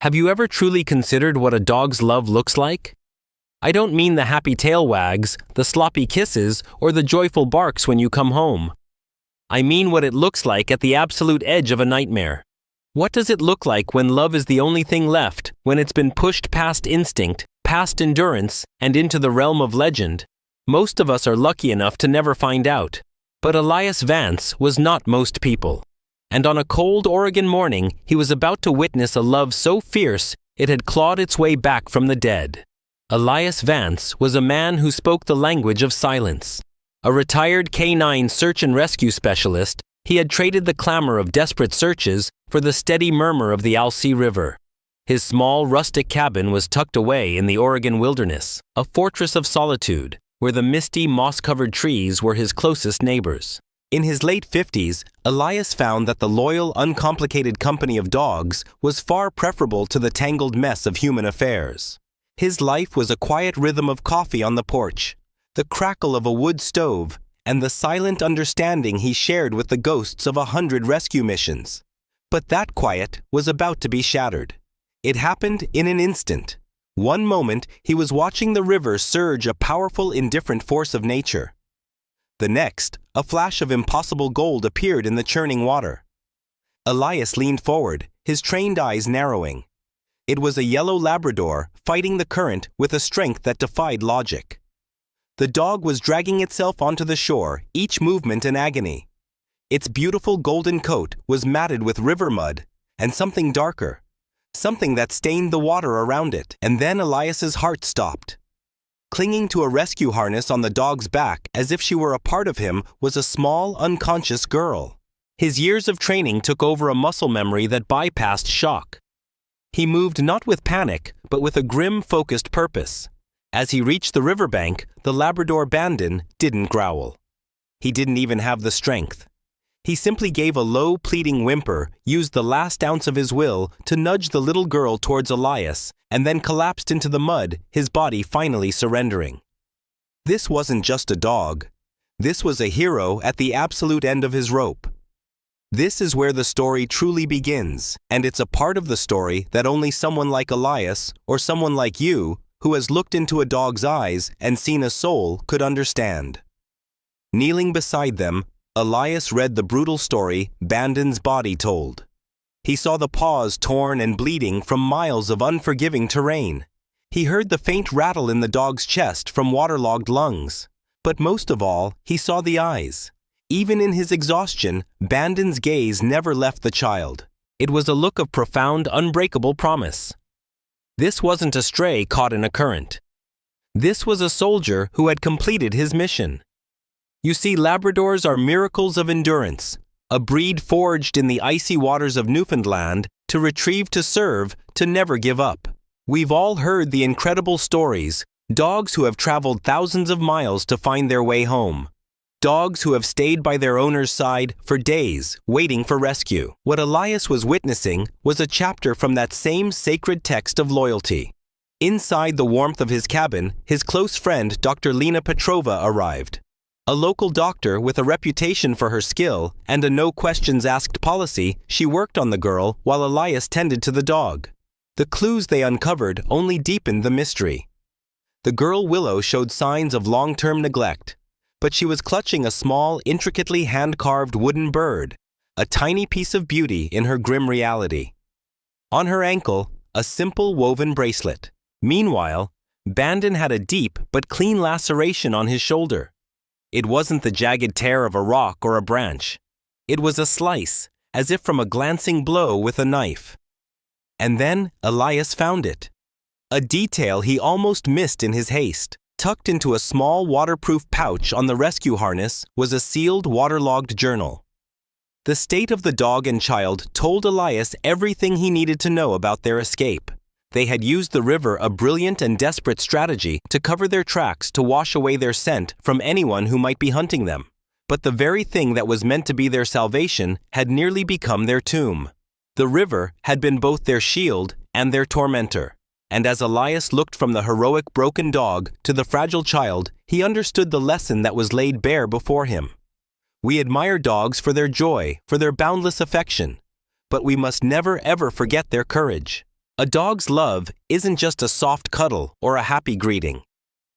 Have you ever truly considered what a dog's love looks like? I don't mean the happy tail wags, the sloppy kisses, or the joyful barks when you come home. I mean what it looks like at the absolute edge of a nightmare. What does it look like when love is the only thing left, when it's been pushed past instinct, past endurance, and into the realm of legend? Most of us are lucky enough to never find out. But Elias Vance was not most people. And on a cold Oregon morning, he was about to witness a love so fierce it had clawed its way back from the dead. Elias Vance was a man who spoke the language of silence. A retired K-9 search and rescue specialist, he had traded the clamor of desperate searches for the steady murmur of the Alsea River. His small rustic cabin was tucked away in the Oregon wilderness, a fortress of solitude, where the misty, moss-covered trees were his closest neighbors. In his late 50s, Elias found that the loyal, uncomplicated company of dogs was far preferable to the tangled mess of human affairs. His life was a quiet rhythm of coffee on the porch, the crackle of a wood stove, and the silent understanding he shared with the ghosts of 100 rescue missions. But that quiet was about to be shattered. It happened in an instant. One moment, he was watching the river surge, a powerful, indifferent force of nature. The next, a flash of impossible gold appeared in the churning water. Elias leaned forward, his trained eyes narrowing. It was a yellow Labrador fighting the current with a strength that defied logic. The dog was dragging itself onto the shore, each movement an agony. Its beautiful golden coat was matted with river mud, and something darker, something that stained the water around it. And then Elias's heart stopped. Clinging to a rescue harness on the dog's back as if she were a part of him was a small, unconscious girl. His years of training took over a muscle memory that bypassed shock. He moved not with panic, but with a grim, focused purpose. As he reached the riverbank, the Labrador Bandit didn't growl. He didn't even have the strength. He simply gave a low, pleading whimper, used the last ounce of his will to nudge the little girl towards Elias, and then collapsed into the mud, his body finally surrendering. This wasn't just a dog. This was a hero at the absolute end of his rope. This is where the story truly begins, and it's a part of the story that only someone like Elias, or someone like you, who has looked into a dog's eyes and seen a soul, could understand. Kneeling beside them, Elias read the brutal story Bandon's body told. He saw the paws torn and bleeding from miles of unforgiving terrain. He heard the faint rattle in the dog's chest from waterlogged lungs. But most of all, he saw the eyes. Even in his exhaustion, Bandon's gaze never left the child. It was a look of profound, unbreakable promise. This wasn't a stray caught in a current. This was a soldier who had completed his mission. You see, Labradors are miracles of endurance, a breed forged in the icy waters of Newfoundland to retrieve, to serve, to never give up. We've all heard the incredible stories, dogs who have traveled thousands of miles to find their way home. Dogs who have stayed by their owner's side for days, waiting for rescue. What Elias was witnessing was a chapter from that same sacred text of loyalty. Inside the warmth of his cabin, his close friend Dr. Lena Petrova arrived. A local doctor with a reputation for her skill and a no-questions-asked policy, she worked on the girl while Elias tended to the dog. The clues they uncovered only deepened the mystery. The girl Willow showed signs of long-term neglect, but she was clutching a small, intricately hand-carved wooden bird, a tiny piece of beauty in her grim reality. On her ankle, a simple woven bracelet. Meanwhile, Bandon had a deep but clean laceration on his shoulder. It wasn't the jagged tear of a rock or a branch. It was a slice, as if from a glancing blow with a knife. And then Elias found it. A detail he almost missed in his haste. Tucked into a small waterproof pouch on the rescue harness was a sealed, waterlogged journal. The state of the dog and child told Elias everything he needed to know about their escape. They had used the river, a brilliant and desperate strategy, to cover their tracks to wash away their scent from anyone who might be hunting them. But the very thing that was meant to be their salvation had nearly become their tomb. The river had been both their shield and their tormentor. And as Elias looked from the heroic broken dog to the fragile child, he understood the lesson that was laid bare before him. We admire dogs for their joy, for their boundless affection, but we must never ever forget their courage. A dog's love isn't just a soft cuddle or a happy greeting.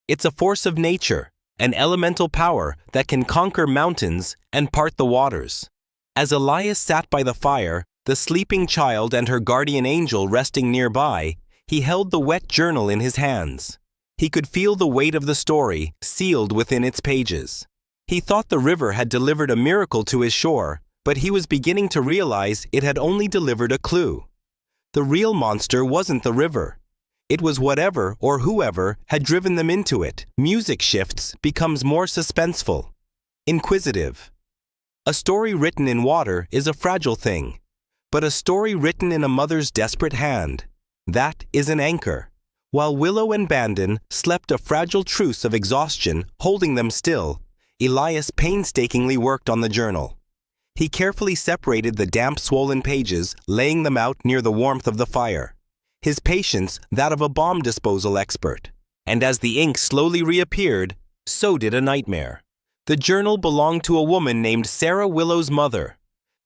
It's a force of nature, an elemental power that can conquer mountains and part the waters. As Elias sat by the fire, the sleeping child and her guardian angel resting nearby, he held the wet journal in his hands. He could feel the weight of the story sealed within its pages. He thought the river had delivered a miracle to his shore, but he was beginning to realize it had only delivered a clue. The real monster wasn't the river. It was whatever or whoever had driven them into it. Music shifts, becomes more suspenseful, inquisitive. A story written in water is a fragile thing, but a story written in a mother's desperate hand, that is an anchor. While Willow and Bandon slept a fragile truce of exhaustion, holding them still, Elias painstakingly worked on the journal. He carefully separated the damp, swollen pages, laying them out near the warmth of the fire. His patience that of a bomb disposal expert. And as the ink slowly reappeared, so did a nightmare. The journal belonged to a woman named Sarah, Willow's mother.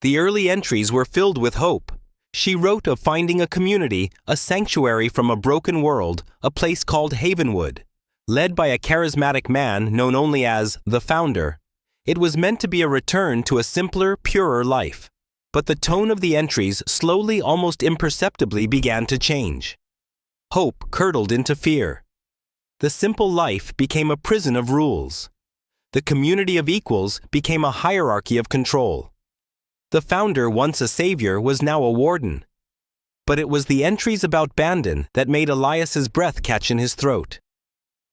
The early entries were filled with hope. She wrote of finding a community, a sanctuary from a broken world, a place called Havenwood. Led by a charismatic man known only as the Founder, it was meant to be a return to a simpler, purer life. But the tone of the entries slowly, almost imperceptibly began to change. Hope curdled into fear. The simple life became a prison of rules. The community of equals became a hierarchy of control. The Founder, once a savior, was now a warden. But it was the entries about Bandon that made Elias's breath catch in his throat.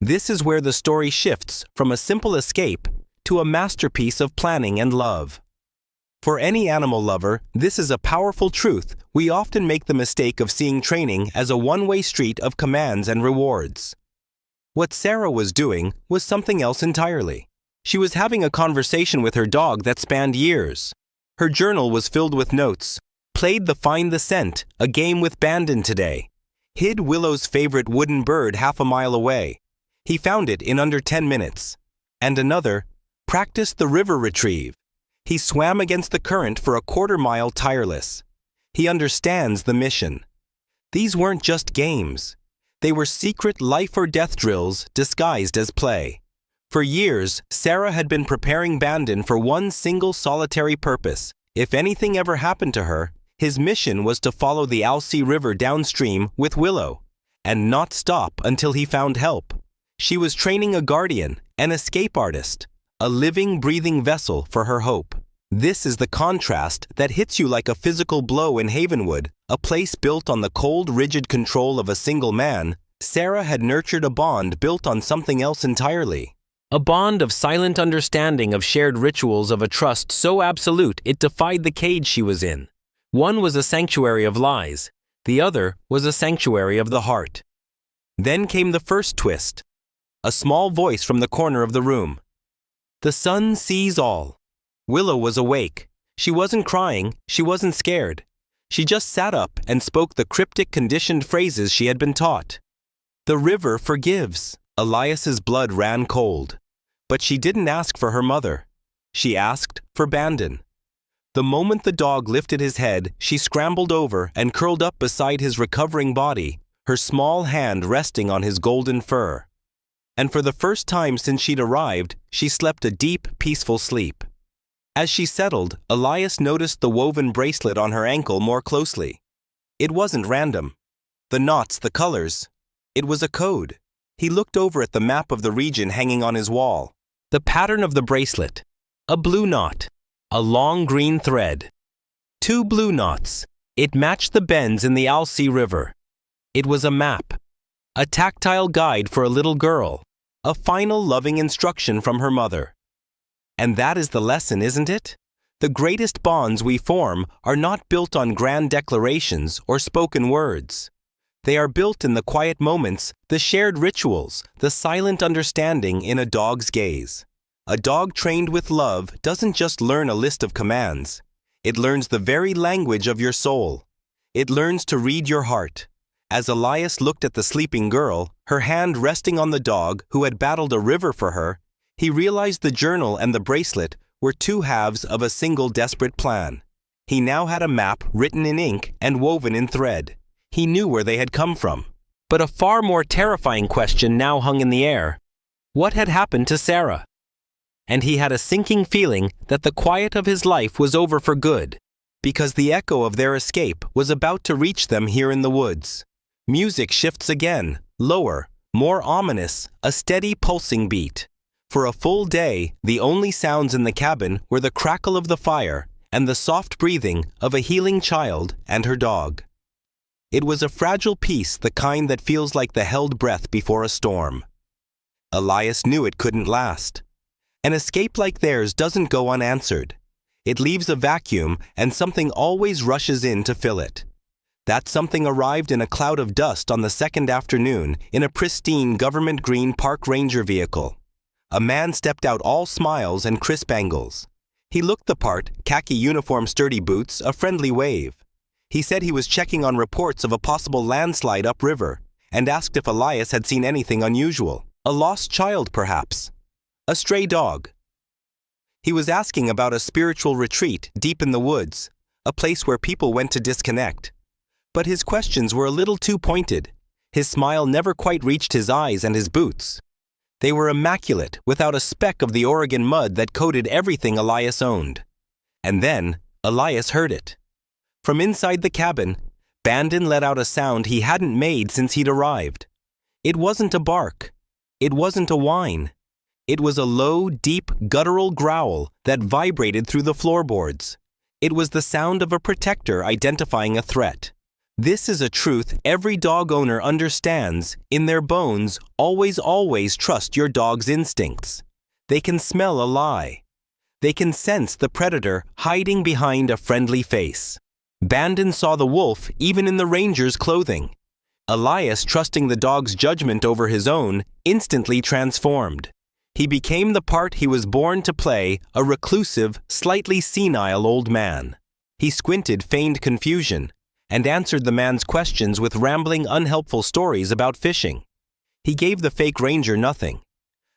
This is where the story shifts from a simple escape to a masterpiece of planning and love. For any animal lover, this is a powerful truth. We often make the mistake of seeing training as a one-way street of commands and rewards. What Sarah was doing was something else entirely. She was having a conversation with her dog that spanned years. Her journal was filled with notes. Played the Find the Scent, a game with Bandon today. Hid Willow's favorite wooden bird half a mile away. He found it in under 10 minutes. And another, practiced the river retrieve. He swam against the current for a quarter-mile tireless. He understands the mission. These weren't just games. They were secret life-or-death drills disguised as play. For years, Sarah had been preparing Bandon for one single solitary purpose. If anything ever happened to her, his mission was to follow the Alsea River downstream with Willow, and not stop until he found help. She was training a guardian, an escape artist, a living, breathing vessel for her hope. This is the contrast that hits you like a physical blow in Havenwood, a place built on the cold, rigid control of a single man. Sarah had nurtured a bond built on something else entirely. A bond of silent understanding, of shared rituals, of a trust so absolute it defied the cage she was in. One was a sanctuary of lies. The other was a sanctuary of the heart. Then came the first twist. A small voice from the corner of the room. The sun sees all. Willow was awake. She wasn't crying. She wasn't scared. She just sat up and spoke the cryptic, conditioned phrases she had been taught. The river forgives. Elias's blood ran cold. But she didn't ask for her mother. She asked for Bandon. The moment the dog lifted his head, she scrambled over and curled up beside his recovering body, her small hand resting on his golden fur. And for the first time since she'd arrived, she slept a deep, peaceful sleep. As she settled, Elias noticed the woven bracelet on her ankle more closely. It wasn't random. The knots, the colors. It was a code. He looked over at the map of the region hanging on his wall. The pattern of the bracelet. A blue knot. A long green thread. 2 blue knots. It matched the bends in the Alsea River. It was a map. A tactile guide for a little girl. A final loving instruction from her mother. And that is the lesson, isn't it? The greatest bonds we form are not built on grand declarations or spoken words. They are built in the quiet moments, the shared rituals, the silent understanding in a dog's gaze. A dog trained with love doesn't just learn a list of commands. It learns the very language of your soul. It learns to read your heart. As Elias looked at the sleeping girl, her hand resting on the dog who had battled a river for her, he realized the journal and the bracelet were 2 halves of a single desperate plan. He now had a map written in ink and woven in thread. He knew where they had come from. But a far more terrifying question now hung in the air. What had happened to Sarah? And he had a sinking feeling that the quiet of his life was over for good, because the echo of their escape was about to reach them here in the woods. Music shifts again, lower, more ominous, a steady pulsing beat. For a full day, the only sounds in the cabin were the crackle of the fire and the soft breathing of a healing child and her dog. It was a fragile peace, the kind that feels like the held breath before a storm. Elias knew it couldn't last. An escape like theirs doesn't go unanswered. It leaves a vacuum, and something always rushes in to fill it. That something arrived in a cloud of dust on the second afternoon in a pristine government green park ranger vehicle. A man stepped out, all smiles and crisp angles. He looked the part, khaki uniform, sturdy boots, a friendly wave. He said he was checking on reports of a possible landslide upriver and asked if Elias had seen anything unusual. A lost child, perhaps. A stray dog. He was asking about a spiritual retreat deep in the woods, a place where people went to disconnect. But his questions were a little too pointed. His smile never quite reached his eyes and his boots. They were immaculate, without a speck of the Oregon mud that coated everything Elias owned. And then, Elias heard it. From inside the cabin, Bandon let out a sound he hadn't made since he'd arrived. It wasn't a bark. It wasn't a whine. It was a low, deep, guttural growl that vibrated through the floorboards. It was the sound of a protector identifying a threat. This is a truth every dog owner understands. In their bones, always trust your dog's instincts. They can smell a lie. They can sense the predator hiding behind a friendly face. Bandon saw the wolf even in the ranger's clothing. Elias, trusting the dog's judgment over his own, instantly transformed. He became the part he was born to play, a reclusive, slightly senile old man. He squinted, feigned confusion, and answered the man's questions with rambling, unhelpful stories about fishing. He gave the fake ranger nothing.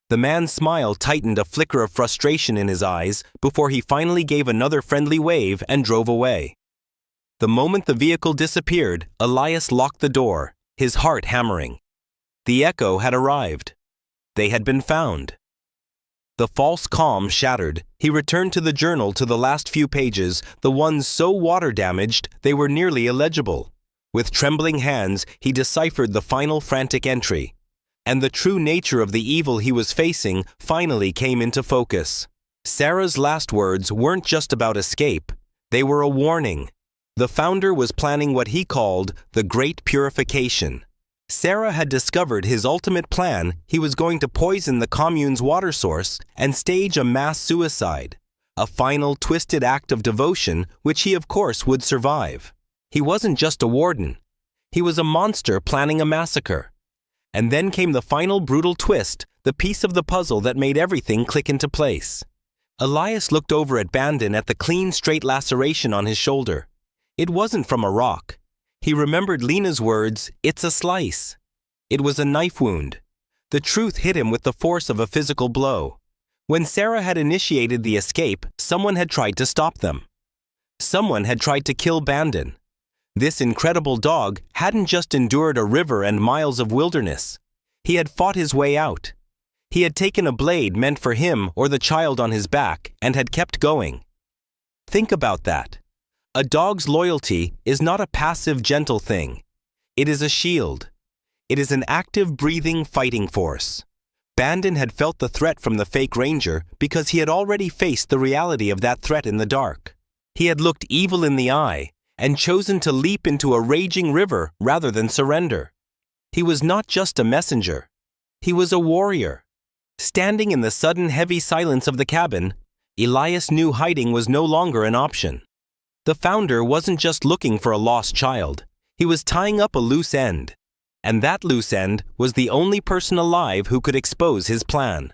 The man's smile tightened, a flicker of frustration in his eyes, before he finally gave another friendly wave and drove away. The moment the vehicle disappeared, Elias locked the door, his heart hammering. The echo had arrived. They had been found. The false calm shattered. He returned to the journal, to the last few pages, the ones so water-damaged they were nearly illegible. With trembling hands, he deciphered the final frantic entry. And the true nature of the evil he was facing finally came into focus. Sarah's last words weren't just about escape. They were a warning. The founder was planning what he called the Great Purification. Sarah had discovered his ultimate plan. He was going to poison the commune's water source and stage a mass suicide, a final twisted act of devotion which he of course would survive. He wasn't just a warden. He was a monster planning a massacre. And then came the final brutal twist, the piece of the puzzle that made everything click into place. Elias looked over at Bandon, at the clean, straight laceration on his shoulder. It wasn't from a rock. He remembered Lena's words, "It's a slice." It was a knife wound. The truth hit him with the force of a physical blow. When Sarah had initiated the escape, someone had tried to stop them. Someone had tried to kill Bandon. This incredible dog hadn't just endured a river and miles of wilderness. He had fought his way out. He had taken a blade meant for him or the child on his back and had kept going. Think about that. A dog's loyalty is not a passive, gentle thing. It is a shield. It is an active, breathing, fighting force. Bandon had felt the threat from the fake ranger because he had already faced the reality of that threat in the dark. He had looked evil in the eye and chosen to leap into a raging river rather than surrender. He was not just a messenger. He was a warrior. Standing in the sudden, heavy silence of the cabin, Elias knew hiding was no longer an option. The founder wasn't just looking for a lost child. He was tying up a loose end. And that loose end was the only person alive who could expose his plan.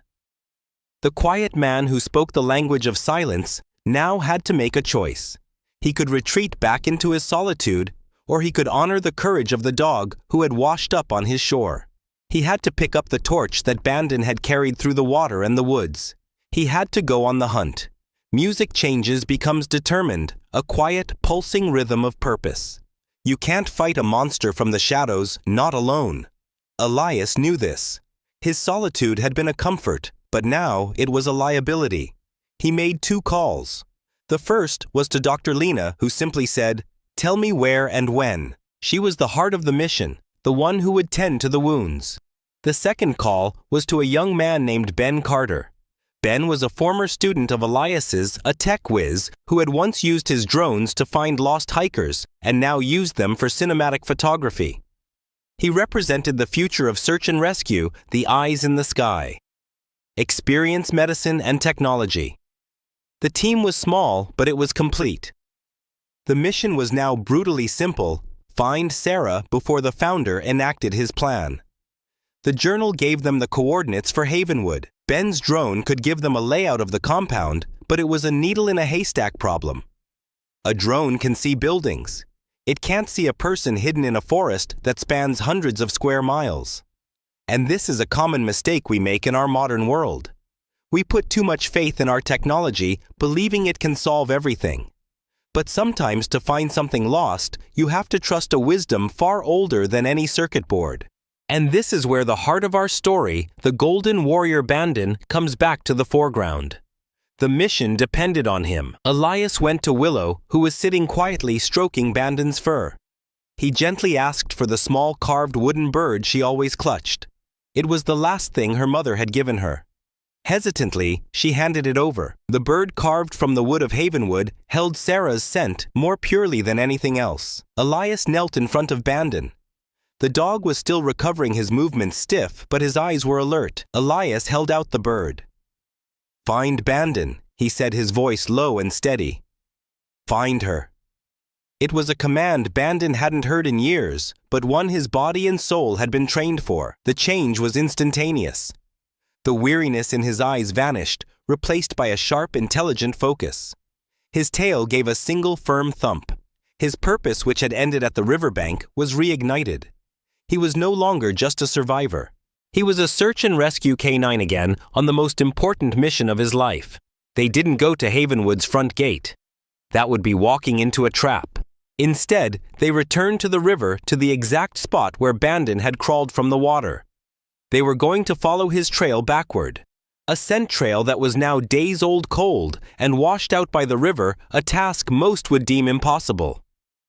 The quiet man who spoke the language of silence now had to make a choice. He could retreat back into his solitude, or he could honor the courage of the dog who had washed up on his shore. He had to pick up the torch that Bandon had carried through the water and the woods. He had to go on the hunt. Music changes, becomes determined, a quiet, pulsing rhythm of purpose. You can't fight a monster from the shadows, not alone. Elias knew this. His solitude had been a comfort, but now it was a liability. He made 2 calls. The first was to Dr. Lena, who simply said, "Tell me where and when." She was the heart of the mission, the one who would tend to the wounds. The second call was to a young man named Ben Carter. Ben was a former student of Elias's, a tech whiz, who had once used his drones to find lost hikers and now used them for cinematic photography. He represented the future of search and rescue, the eyes in the sky. Experience, medicine, and technology. The team was small, but it was complete. The mission was now brutally simple: find Sarah before the founder enacted his plan. The journal gave them the coordinates for Havenwood. Ben's drone could give them a layout of the compound, but it was a needle in a haystack problem. A drone can see buildings. It can't see a person hidden in a forest that spans hundreds of square miles. And this is a common mistake we make in our modern world. We put too much faith in our technology, believing it can solve everything. But sometimes to find something lost, you have to trust a wisdom far older than any circuit board. And this is where the heart of our story, the Golden Warrior Bandon, comes back to the foreground. The mission depended on him. Elias went to Willow, who was sitting quietly stroking Bandon's fur. He gently asked for the small carved wooden bird she always clutched. It was the last thing her mother had given her. Hesitantly, she handed it over. The bird carved from the wood of Havenwood held Sarah's scent more purely than anything else. Elias knelt in front of Bandon. The dog was still recovering his movements stiff, but his eyes were alert. Elias held out the bird. "Find Bandon," he said, his voice low and steady. "Find her." It was a command Bandon hadn't heard in years, but one his body and soul had been trained for. The change was instantaneous. The weariness in his eyes vanished, replaced by a sharp, intelligent focus. His tail gave a single firm thump. His purpose, which had ended at the riverbank, was reignited. He was no longer just a survivor. He was a search and rescue canine again on the most important mission of his life. They didn't go to Havenwood's front gate. That would be walking into a trap. Instead, they returned to the river, to the exact spot where Bandon had crawled from the water. They were going to follow his trail backward. A scent trail that was now days-old cold and washed out by the river, a task most would deem impossible.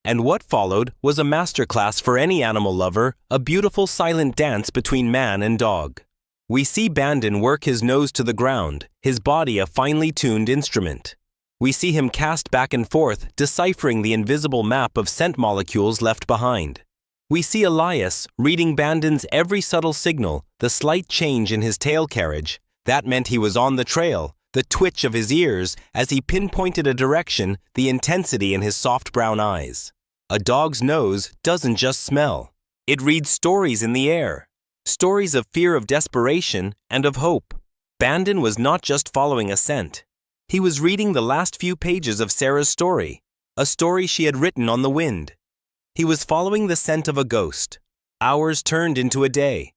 And what followed was a masterclass for any animal lover, a beautiful silent dance between man and dog. We see Bandon work his nose to the ground, his body a finely tuned instrument. We see him cast back and forth, deciphering the invisible map of scent molecules left behind. We see Elias reading Bandon's every subtle signal, the slight change in his tail carriage. That meant he was on the trail, the twitch of his ears as he pinpointed a direction, the intensity in his soft brown eyes. A dog's nose doesn't just smell. It reads stories in the air. Stories of fear, of desperation, and of hope. Bandon was not just following a scent. He was reading the last few pages of Sarah's story, a story she had written on the wind. He was following the scent of a ghost. Hours turned into a day.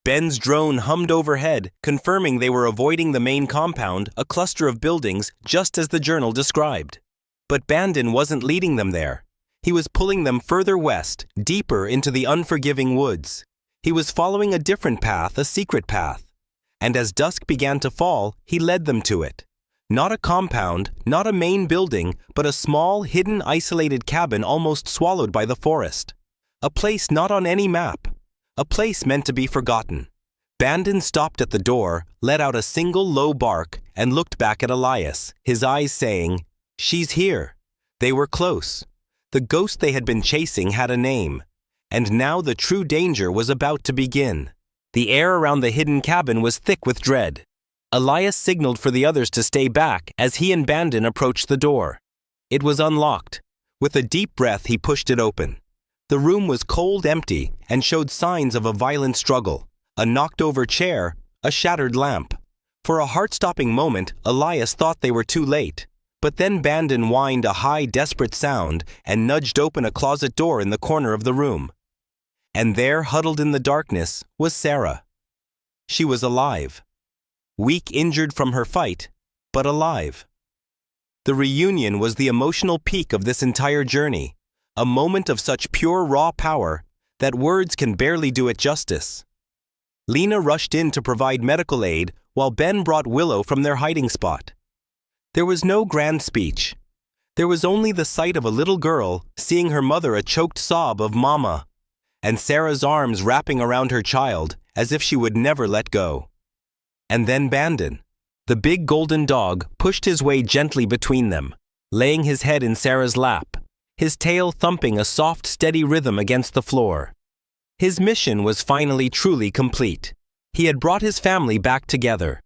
Ben's drone hummed overhead, confirming they were avoiding the main compound, a cluster of buildings, just as the journal described. But Bandon wasn't leading them there. He was pulling them further west, deeper into the unforgiving woods. He was following a different path, a secret path. And as dusk began to fall, he led them to it. Not a compound, not a main building, but a small, hidden, isolated cabin almost swallowed by the forest. A place not on any map. A place meant to be forgotten. Bandon stopped at the door, let out a single low bark, and looked back at Elias, his eyes saying, "She's here." They were close. The ghost they had been chasing had a name. And now the true danger was about to begin. The air around the hidden cabin was thick with dread. Elias signaled for the others to stay back as he and Bandon approached the door. It was unlocked. With a deep breath, he pushed it open. The room was cold, empty, and showed signs of a violent struggle. A knocked-over chair, a shattered lamp. For a heart-stopping moment, Elias thought they were too late. But then Bandon whined a high, desperate sound and nudged open a closet door in the corner of the room. And there, huddled in the darkness, was Sarah. She was alive. Weak, injured from her fight, but alive. The reunion was the emotional peak of this entire journey. a moment of such pure raw power that words can barely do it justice. Lena rushed in to provide medical aid while Ben brought Willow from their hiding spot. There was no grand speech. There was only the sight of a little girl seeing her mother a choked sob of "Mama," and Sarah's arms wrapping around her child as if she would never let go. And then Bandon, the big golden dog, pushed his way gently between them, laying his head in Sarah's lap, his tail thumping a soft, steady rhythm against the floor. His mission was finally truly complete. He had brought his family back together.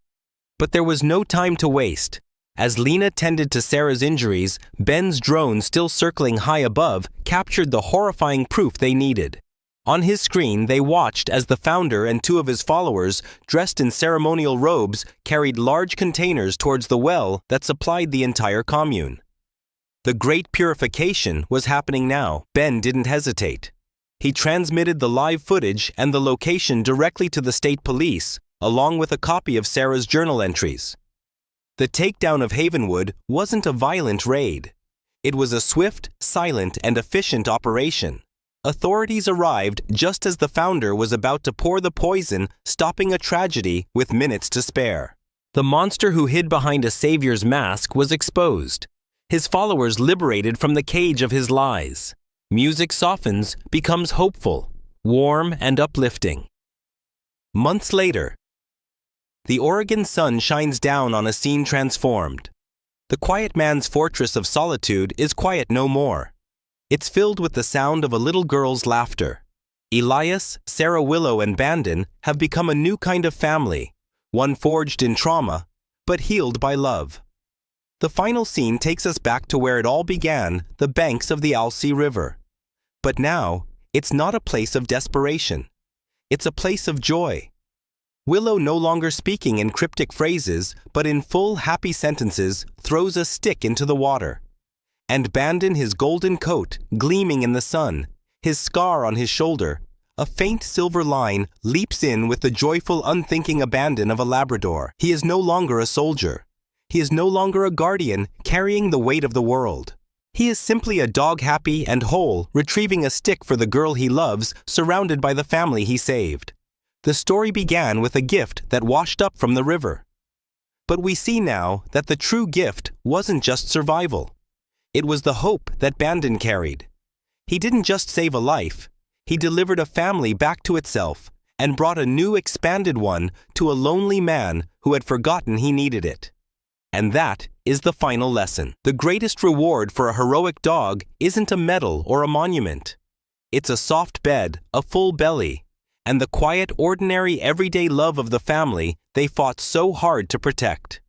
But there was no time to waste. As Lena tended to Sarah's injuries, Ben's drone, still circling high above, captured the horrifying proof they needed. On his screen, they watched as the founder and two of his followers, dressed in ceremonial robes, carried large containers towards the well that supplied the entire commune. The great purification was happening now. Ben didn't hesitate. He transmitted the live footage and the location directly to the state police, along with a copy of Sarah's journal entries. The takedown of Havenwood wasn't a violent raid. It was a swift, silent, and efficient operation. Authorities arrived just as the founder was about to pour the poison, stopping a tragedy with minutes to spare. The monster who hid behind a savior's mask was exposed, his followers liberated from the cage of his lies. Music softens, becomes hopeful, warm, and uplifting. Months later, the Oregon sun shines down on a scene transformed. The quiet man's fortress of solitude is quiet no more. It's filled with the sound of a little girl's laughter. Elias, Sarah, Willow, and Bandon have become a new kind of family, one forged in trauma, but healed by love. The final scene takes us back to where it all began, the banks of the Alsea River. But now, it's not a place of desperation. It's a place of joy. Willow, no longer speaking in cryptic phrases, but in full, happy sentences, throws a stick into the water. And Bandon, his golden coat, gleaming in the sun, his scar on his shoulder, a faint silver line, leaps in with the joyful, unthinking abandon of a Labrador. He is no longer a soldier. He is no longer a guardian carrying the weight of the world. He is simply a dog, happy and whole, retrieving a stick for the girl he loves, surrounded by the family he saved. The story began with a gift that washed up from the river. But we see now that the true gift wasn't just survival. It was the hope that Bandon carried. He didn't just save a life. He delivered a family back to itself and brought a new, expanded one to a lonely man who had forgotten he needed it. And that is the final lesson. The greatest reward for a heroic dog isn't a medal or a monument. It's a soft bed, a full belly, and the quiet, ordinary, everyday love of the family they fought so hard to protect.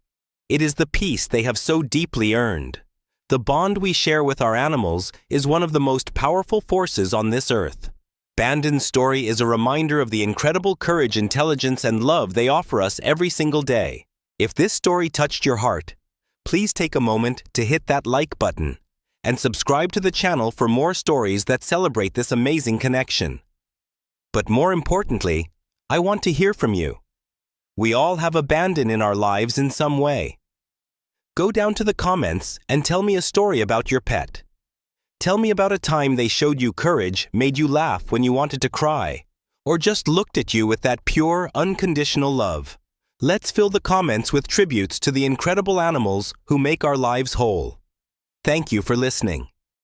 It is the peace they have so deeply earned. The bond we share with our animals is one of the most powerful forces on this earth. Bandon's story is a reminder of the incredible courage, intelligence, and love they offer us every single day. If this story touched your heart, please take a moment to hit that like button and subscribe to the channel for more stories that celebrate this amazing connection. But more importantly, I want to hear from you. We all have abandon in our lives in some way. Go down to the comments and tell me a story about your pet. Tell me about a time they showed you courage, made you laugh when you wanted to cry, or just looked at you with that pure, unconditional love. Let's fill the comments with tributes to the incredible animals who make our lives whole. Thank you for listening.